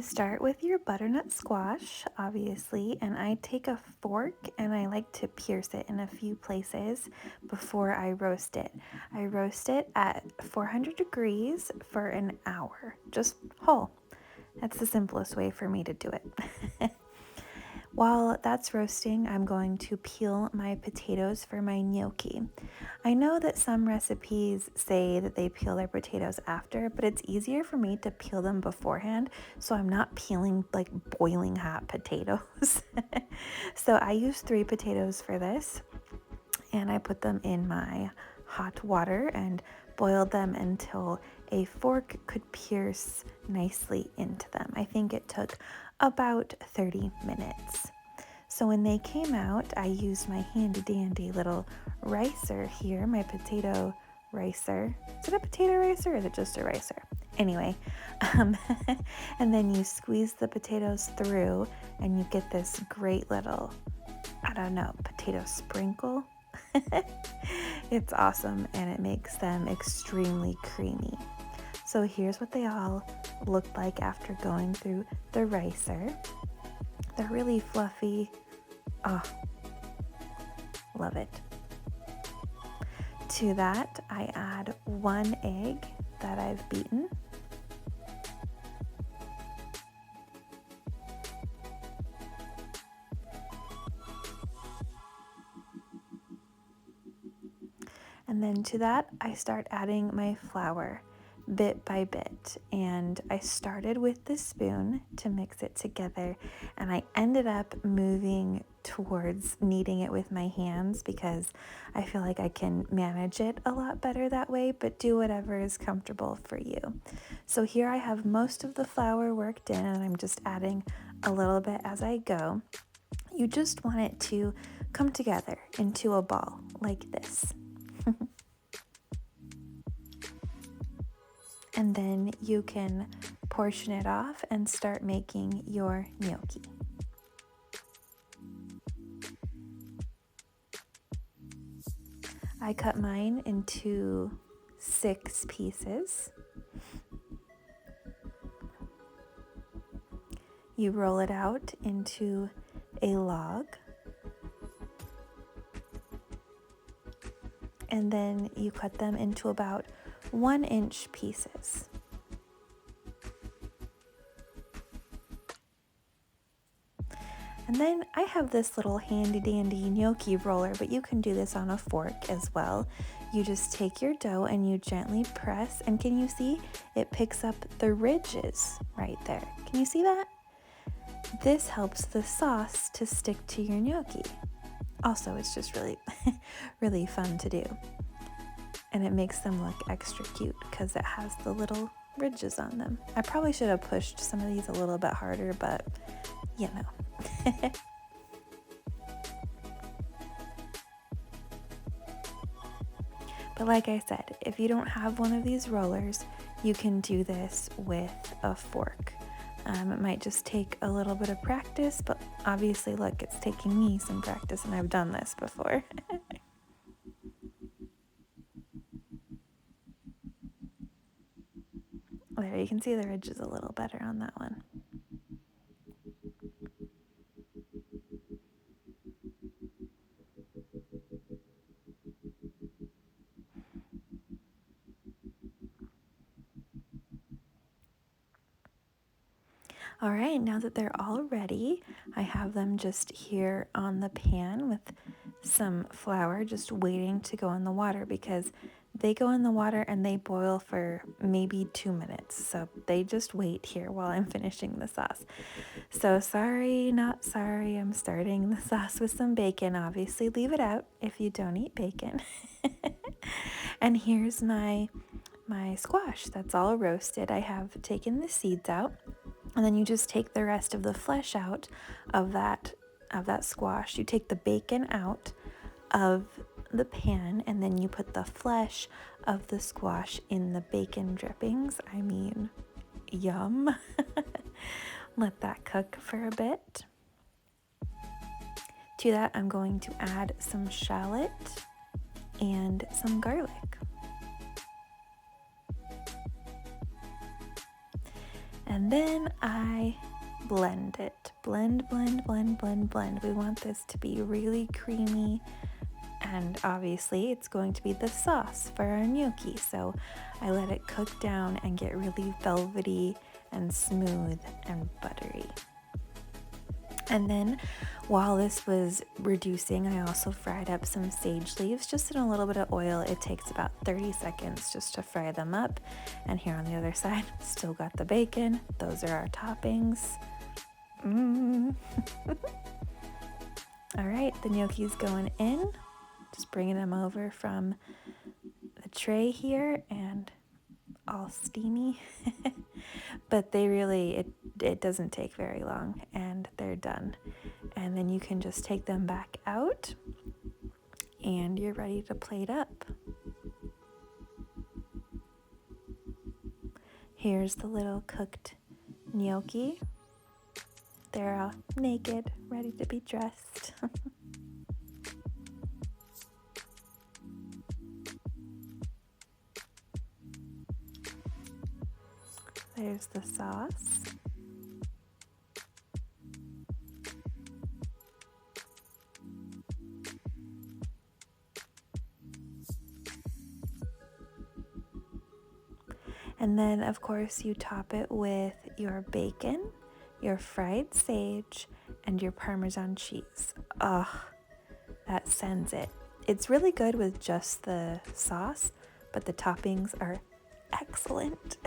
start with your butternut squash, obviously, and I take a fork and I like to pierce it in a few places before I roast it. I roast it at 400 degrees for an hour, just whole. That's the simplest way for me to do it. While that's roasting, I'm going to peel my potatoes for my gnocchi. I know that some recipes say that they peel their potatoes after, but it's easier for me to peel them beforehand so I'm not peeling like boiling hot potatoes. So I use 3 potatoes for this, and I put them in my hot water and boiled them until a fork could pierce nicely into them. I think it took about 30 minutes. So when they came out, I used my handy dandy little ricer here, my potato ricer. Is it a potato ricer or is it just a ricer? Anyway, and then you squeeze the potatoes through and you get this great little, I don't know, potato sprinkle. It's awesome and it makes them extremely creamy. So here's what they all look like after going through the ricer. They're really fluffy. Oh, love it. To that, I add 1 egg that I've beaten. And then to that, I start adding my flour bit by bit. And I started with the spoon to mix it together, and I ended up moving towards kneading it with my hands because I feel like I can manage it a lot better that way, but do whatever is comfortable for you. So here I have most of the flour worked in, and I'm just adding a little bit as I go. You just want it to come together into a ball like this. And then you can portion it off and start making your gnocchi. I cut mine into 6 pieces. You roll it out into a log. And then you cut them into about 1-inch pieces. And then I have this little handy dandy gnocchi roller, but you can do this on a fork as well. You just take your dough and you gently press, and can you see it picks up the ridges right there? Can you see that? This helps the sauce to stick to your gnocchi. Also, it's just really, really fun to do. And it makes them look extra cute because it has the little ridges on them. I probably should have pushed some of these a little bit harder, but you know. But like I said, if you don't have one of these rollers, you can do this with a fork. It might just take a little bit of practice, but obviously, look, it's taking me some practice and I've done this before. There, you can see the ridges a little better on that one. All right, now that they're all ready, I have them just here on the pan with some flour just waiting to go in the water because they go in the water and they boil for maybe 2 minutes. So they just wait here while I'm finishing the sauce. So sorry, not sorry, I'm starting the sauce with some bacon. Obviously, leave it out if you don't eat bacon. And here's my squash that's all roasted. I have taken the seeds out. And then you just take the rest of the flesh out of that squash. You take the bacon out of the pan, and then you put the flesh of the squash in the bacon drippings. I mean, yum. Let that cook for a bit. To that, I'm going to add some shallot and some garlic. And then I blend it. Blend, blend, blend, blend, blend. We want this to be really creamy, and obviously it's going to be the sauce for our gnocchi. So I let it cook down and get really velvety and smooth and buttery. And then while this was reducing, I also fried up some sage leaves just in a little bit of oil. It takes about 30 seconds just to fry them up. And here on the other side, still got the bacon. Those are our toppings. All right, the gnocchi's going in. Just bringing them over from the tray here, and all steamy. But they really, it doesn't take very long, and they're done. And then you can just take them back out, and you're ready to plate up. Here's the little cooked gnocchi. They're all naked, ready to be dressed. There's the sauce. And then, of course, you top it with your bacon, your fried sage, and your Parmesan cheese. Ugh, that sends it. It's really good with just the sauce, but the toppings are excellent.